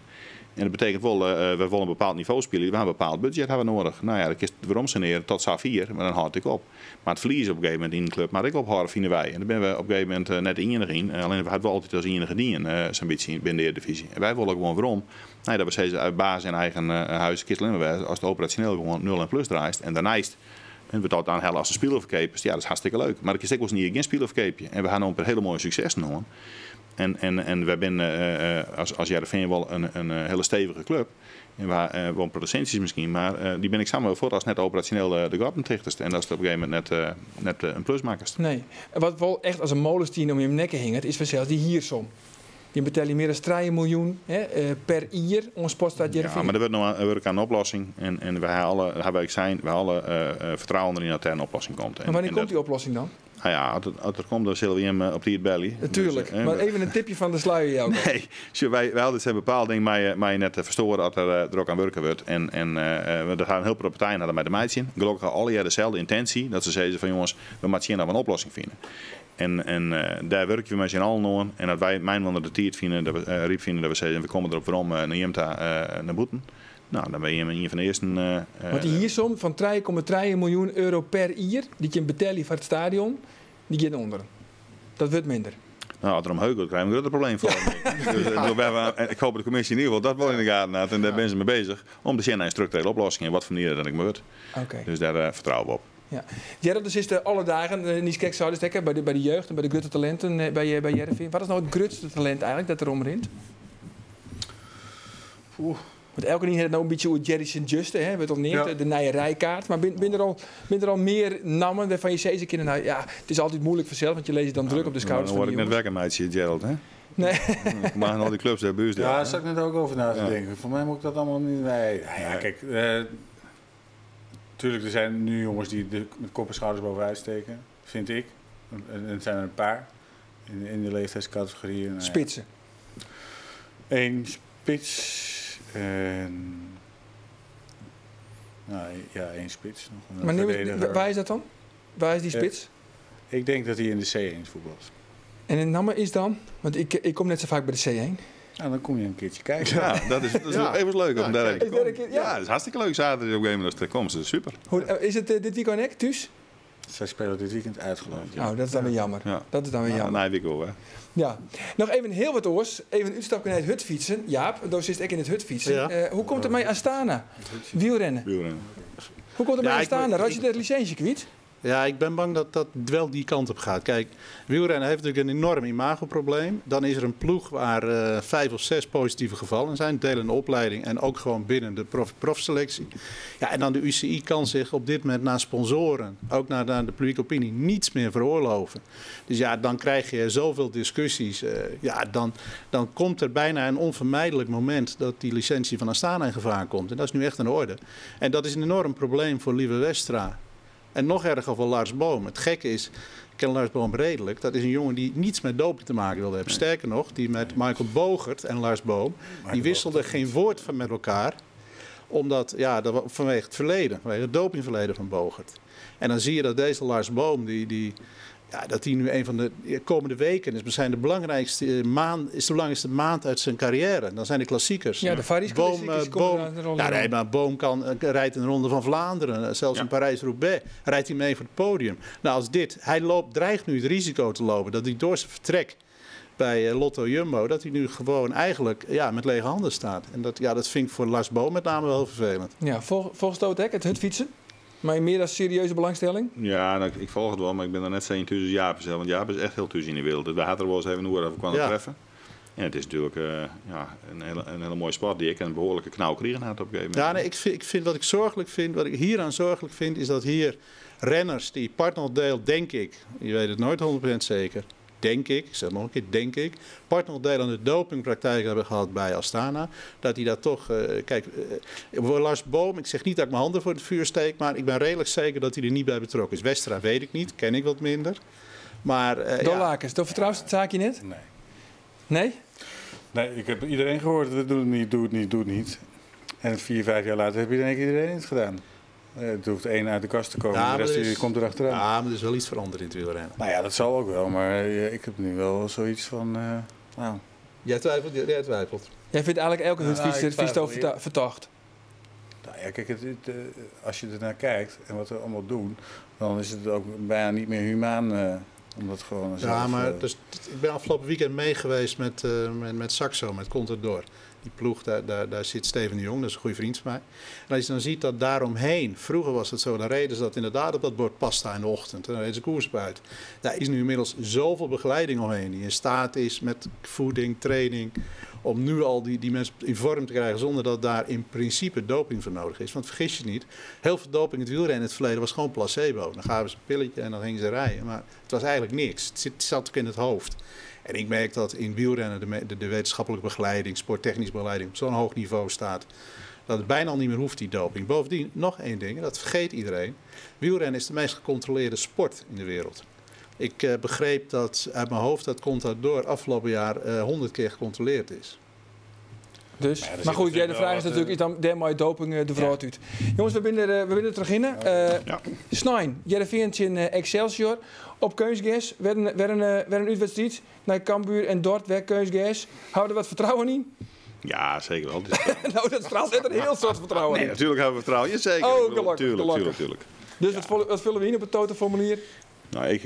En dat betekent wel, we willen een bepaald niveau spelen. We hebben een bepaald budget hebben we nodig. Nou ja, dat is waarom saneren tot SA4, maar dan houd ik op. Maar het verliezen op een gegeven moment in de club, maar ik ophouden vinden wij. En dan ben we op een gegeven moment net enige in. Alleen we hadden altijd als enige dienen, zo'n beetje binnen de Eredivisie. En wij willen gewoon waarom. Nee, dat we steeds uit basis en eigen huis kistelen als het operationeel gewoon 0 en plus draait. En daarnaast en we dat aan hellen als een spielerverkeepers. Ja, dat is hartstikke leuk. Maar ik is ook niet geen spielerverkeepje. En we gaan op een hele mooie successen hoor. En we zijn als Heerenveen wel een hele stevige club. En we wel producties misschien, maar die ben ik samen voor als net operationeel de gartentrichters. En dat is op een gegeven moment net een plusmakers. Nee, en wat wel echt als een molenstien om je nekken hing, is vanzelf die hiersom. Die betaal je meer dan 3 miljoen per jaar om Sportstad Heerenveen. Ja, maar er wordt werk aan een oplossing. En we alle vertrouwen erin dat er een oplossing komt. En wanneer komt die oplossing dan? Nou ja, als er komt, dan zullen we hem op die belly. Natuurlijk, dus, maar even een tipje van de sluier jou. Nee, wij hadden zijn bepaalde dingen maar je net verstoren dat er ook aan werken wordt. En er gaan heel veel partijen naar de meid zien. Gelukkig alle jaar dezelfde intentie. Dat ze zeggen van jongens, we moeten hier nou een oplossing vinden. En daar werken we met z'n allen aan. En dat wij mijn onder de tijd vinden, dat we riep vinden dat we zeggen, we komen erop waarom naar Jemta naar Boeten. Nou, dan ben je een van de eerste. Want die hiersom van 3,3 miljoen euro per jaar, die je betaalt voor het stadion, die gaat onder. Dat wordt minder. Nou, als er om Heugel krijgen we een groot probleem voor. Dus, ik hoop dat de commissie in ieder geval dat wel in de gaten had. En daar ben ze mee bezig om te zien naar een structurele oplossing. En wat voor manier dat ik moet. Okay. Dus daar vertrouwen we op. Ja. Gerald, dus is de alle dagen niet kijk zouden stekken bij de jeugd en bij de grote talenten bij Heerenveen. Wat is nou het grootste talent eigenlijk dat erom rint? Want elke keer het nou een beetje hoe Jerry St. Juste, hè, wordt opneemt, de nieuwe rijkaart. Maar ben er al meer namen waarvan je steeds een keer, nou ja, het is altijd moeilijk vanzelf, want je leest het dan druk op de schouders Dan van word de ik net jongens. Gerald, hè? Nee. Maar al die clubs daar buurt. Ja, daar zat ik net ook over na te denken. Voor mij moet ik dat allemaal niet... Nee, ja, kijk, natuurlijk, er zijn nu jongens die met kop en schouders bovenuit steken, vind ik. En het zijn er een paar in de leeftijdscategorieën. Spitsen. 1 spits en... Nou ja, 1 spits. Nog maar waar is dat dan? Waar is die spits? Ik denk dat hij in de C1 voetbalt. En het namen is dan? Want ik kom net zo vaak bij de C1. Nou, dan kom je een keertje kijken. Ja, dat is even leuk om daar even te komen. Ja, dat is hartstikke leuk. Zaterdag op een gegeven moment komen ze. Super. Is het dit weekend ook, thuis? Zij spelen dit weekend uitgeloofd. Ja. Oh, dat is dan weer jammer. Ja. Dat is dan weer jammer. Nee, week hè. Ja. Nog even heel wat oors. Even een uitstapje naar het hutfietsen. Jaap, daar zit ik in het hutfietsen. Ja. Hoe komt het mij aan Astana? Wielrennen. Hoe komt het mij aan Astana? Als je dat licentie kwijt? Ja, ik ben bang dat dat wel die kant op gaat. Kijk, wielrennen heeft natuurlijk een enorm imagoprobleem. Dan is er een ploeg waar 5 of 6 positieve gevallen zijn. Delen de opleiding en ook gewoon binnen de profselectie. Ja, en dan de UCI kan zich op dit moment naar sponsoren, ook naar de publieke opinie, niets meer veroorloven. Dus ja, dan krijg je zoveel discussies. Dan komt er bijna een onvermijdelijk moment dat die licentie van Astana in gevaar komt. En dat is nu echt aan de orde. En dat is een enorm probleem voor Lieve Westra. En nog erger voor Lars Boom. Het gekke is, ik ken Lars Boom redelijk. Dat is een jongen die niets met doping te maken wilde hebben. Sterker nog, die met Michael Bogert en Lars Boom, die wisselden geen woord van met elkaar. Omdat, vanwege het verleden, vanwege het dopingverleden van Bogert. En dan zie je dat deze Lars Boom, dat hij nu een van de komende weken is de belangrijkste maand uit zijn carrière. Dan zijn de klassiekers. Ja, de Parijs klassiekers komen er een ronde. Maar Boom rijdt in de Ronde van Vlaanderen. Zelfs in Parijs-Roubaix rijdt hij mee voor het podium. Nou, als hij dreigt nu het risico te lopen dat hij door zijn vertrek bij Lotto Jumbo, dat hij nu gewoon eigenlijk met lege handen staat. En dat vind ik voor Lars Boom met name wel heel vervelend. Ja, volgens het hutfietsen? Maar meer dan serieuze belangstelling? Ja, ik volg het wel, maar ik ben er net zo tussen Jaap. Want Jaap is echt heel tussen in de wereld. We hadden er wel eens even over kwam treffen. En het is natuurlijk een hele mooie sport die ik een behoorlijke knauw kregen had op een gegeven moment. Ja, nee, ik vind wat ik hieraan zorgelijk vind, is dat hier renners die partnerdeel, denk ik, je weet het nooit 100% zeker, denk ik zeg nog een keer, denk ik, partnerdeel aan de dopingpraktijk hebben gehad bij Astana, dat hij dat toch, voor Lars Boom, ik zeg niet dat ik mijn handen voor het vuur steek, maar ik ben redelijk zeker dat hij er niet bij betrokken is. Westra weet ik niet, ken ik wat minder. Maar Dolakers, vertrouwt het zaakje net? Nee. Nee? Nee, ik heb iedereen gehoord, doe het niet. En 4-5 jaar later heb iedereen het gedaan. Het hoeft 1 uit de kast te komen, de rest komt erachteraan. Ja, maar er is wel iets veranderd in het wielrennen. Nou ja, dat zal ook wel, maar ik heb nu wel zoiets van... Jij twijfelt. Jij vindt eigenlijk elke hutfietser verdacht? Nou ja, kijk, als je er naar kijkt en wat we allemaal doen, dan is het ook bijna niet meer humaan... Omdat gewoon maar ik ben afgelopen weekend mee geweest met Saxo, met Contador. Die ploeg, daar zit Steven de Jong, dat is een goede vriend van mij. En als je dan ziet dat daaromheen, vroeger was het zo, dan reden ze dat inderdaad op dat bord pasta in de ochtend. En dan reden ze koers buiten. Daar is nu inmiddels zoveel begeleiding omheen die in staat is met voeding, training, om nu al die mensen in vorm te krijgen zonder dat daar in principe doping voor nodig is. Want vergis je niet, heel veel doping in het wielrennen in het verleden was gewoon placebo. Dan gaven ze een pilletje en dan gingen ze rijden. Maar het was eigenlijk niks. Het zat ook in het hoofd. En ik merk dat in wielrennen de wetenschappelijke begeleiding, sporttechnische begeleiding op zo'n hoog niveau staat, dat het bijna al niet meer hoeft, die doping. Bovendien, nog één ding, dat vergeet iedereen. Wielrennen is de meest gecontroleerde sport in de wereld. Ik begreep dat uit mijn hoofd dat Contador afgelopen jaar 100 keer gecontroleerd is. Dus, maar goed, de vraag is natuurlijk, is dan daarmee doping de vooruit uit. Jongens, we binnen er terug in. Snijn, Heerenveen in Excelsior. Op Keusges, weer een uitwedstrijd naar Cambuur en Dort, weer Keusges. Houden we wat vertrouwen in? Ja, zeker wel. Nou, dat straalt net een heel soort vertrouwen in. Nee, natuurlijk hebben we vertrouwen. Ja, zeker. Oh, gelukkig. Tuurlijk. Dus wat vullen we in op het totenformulier? Nou,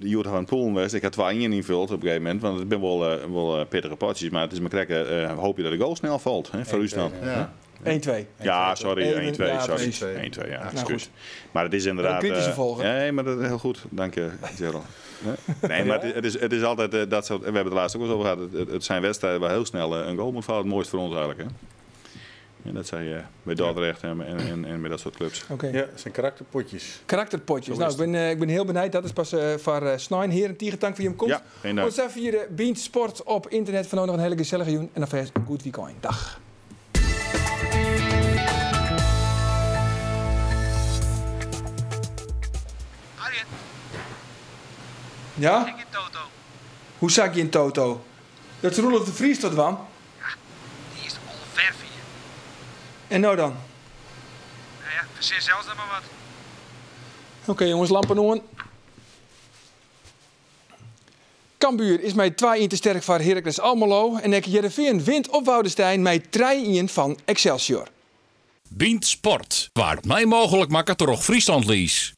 je had een pool geweest. Ik had 2-1 invuld op een gegeven moment. Want het ben wel pittige potjes. Maar het is maar kijken, hoop je dat de goal snel valt. Hè, voor u dan. Ja. 1-2. Ja, sorry. 1-2. Ja, Sorry. 1-2, ja. Excuus. Maar het is inderdaad... kritische volger. Nee, maar dat is heel goed. Dank je, Gerald. Nee, maar het is altijd dat soort... We hebben het laatst ook eens over gehad. Het zijn wedstrijden waar heel snel een goal moet vallen. Het mooiste voor ons eigenlijk, hè. En dat zei je bij Dordrecht en bij dat soort clubs. Okay. Ja, het zijn karakterpotjes. Karakterpotjes. Nou, ik ben heel benieuwd. Dat is pas voor Snijn. Heren, Tiegetank voor je komt. Ja, geen dank. Ons even hier de Beant Sport op internet. Van nog een hele gezellige joen. En dan verder een goed weekend. Dag. Arjen, Ja? ik in Toto. Hoe zag je in Toto? Dat is Roelof de Vries tot wan. Die is al ver van je. En nou dan? Nou ja, verzin zelfs dan maar wat. Oké, jongens, lampen aan. Cambuur is met 2-1 te sterk voor Heracles Almelo. En Heerenveen wint op Woudenstein met 3-1 van Excelsior. Beant Sport. Waar het mij mogelijk maakt toch Friesland lies.